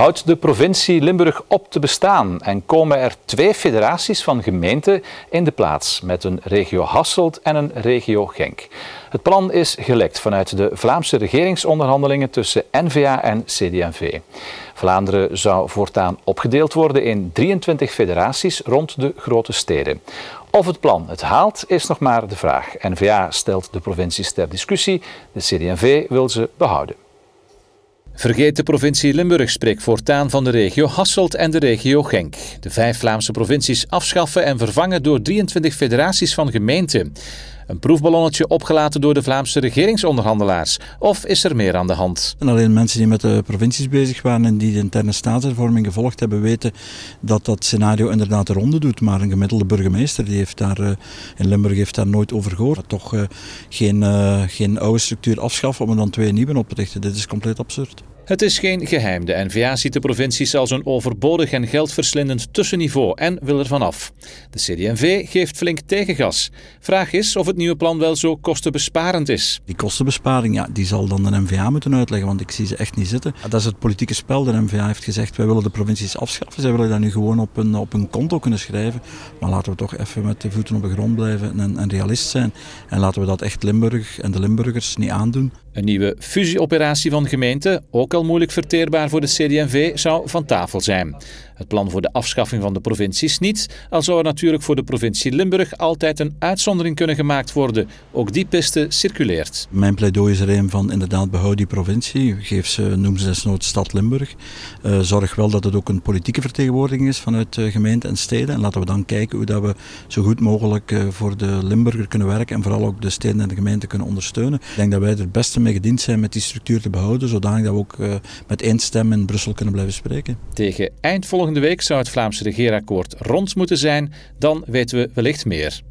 Houdt de provincie Limburg op te bestaan en komen er 2 federaties van gemeenten in de plaats met een regio Hasselt en een regio Genk. Het plan is gelekt vanuit de Vlaamse regeringsonderhandelingen tussen N-VA en CD&V. Vlaanderen zou voortaan opgedeeld worden in 23 federaties rond de grote steden. Of het plan het haalt, is nog maar de vraag. N-VA stelt de provincies ter discussie, de CD&V wil ze behouden. Vergeet de provincie Limburg spreekt voortaan van de regio Hasselt en de regio Genk. De 5 Vlaamse provincies afschaffen en vervangen door 23 federaties van gemeenten. Een proefballonnetje opgelaten door de Vlaamse regeringsonderhandelaars. Of is er meer aan de hand? En alleen mensen die met de provincies bezig waren en die de interne staatshervorming gevolgd hebben, weten dat dat scenario inderdaad de ronde doet. Maar een gemiddelde burgemeester die heeft daar, in Limburg heeft daar nooit over gehoord. Toch geen oude structuur afschaffen om er dan 2 nieuwe op te richten. Dit is compleet absurd. Het is geen geheim. De N-VA ziet de provincies als een overbodig en geldverslindend tussenniveau en wil er vanaf. De CD&V geeft flink tegengas. Vraag is of het nieuwe plan wel zo kostenbesparend is. Die kostenbesparing, ja, die zal dan de N-VA moeten uitleggen, want ik zie ze echt niet zitten. Dat is het politieke spel. De N-VA heeft gezegd, wij willen de provincies afschaffen. Zij willen dat nu gewoon op een konto kunnen schrijven. Maar laten we toch even met de voeten op de grond blijven en realist zijn. En laten we dat echt Limburg en de Limburgers niet aandoen. Een nieuwe fusieoperatie van gemeenten, ook al moeilijk verteerbaar voor de CD&V, zou van tafel zijn. Het plan voor de afschaffing van de provincies niet, al zou er natuurlijk voor de provincie Limburg altijd een uitzondering kunnen gemaakt worden. Ook die piste circuleert. Mijn pleidooi is er een van inderdaad behoud die provincie, geef ze, noem ze desnoods Stad Limburg. Zorg wel dat het ook een politieke vertegenwoordiging is vanuit gemeenten en steden. En laten we dan kijken hoe dat we zo goed mogelijk voor de Limburger kunnen werken en vooral ook de steden en de gemeenten kunnen ondersteunen. Ik denk dat wij er het beste mee gediend zijn met die structuur te behouden, zodanig dat we ook met één stem in Brussel kunnen blijven spreken. Tegen eind volgende week zou het Vlaamse regeerakkoord rond moeten zijn, dan weten we wellicht meer.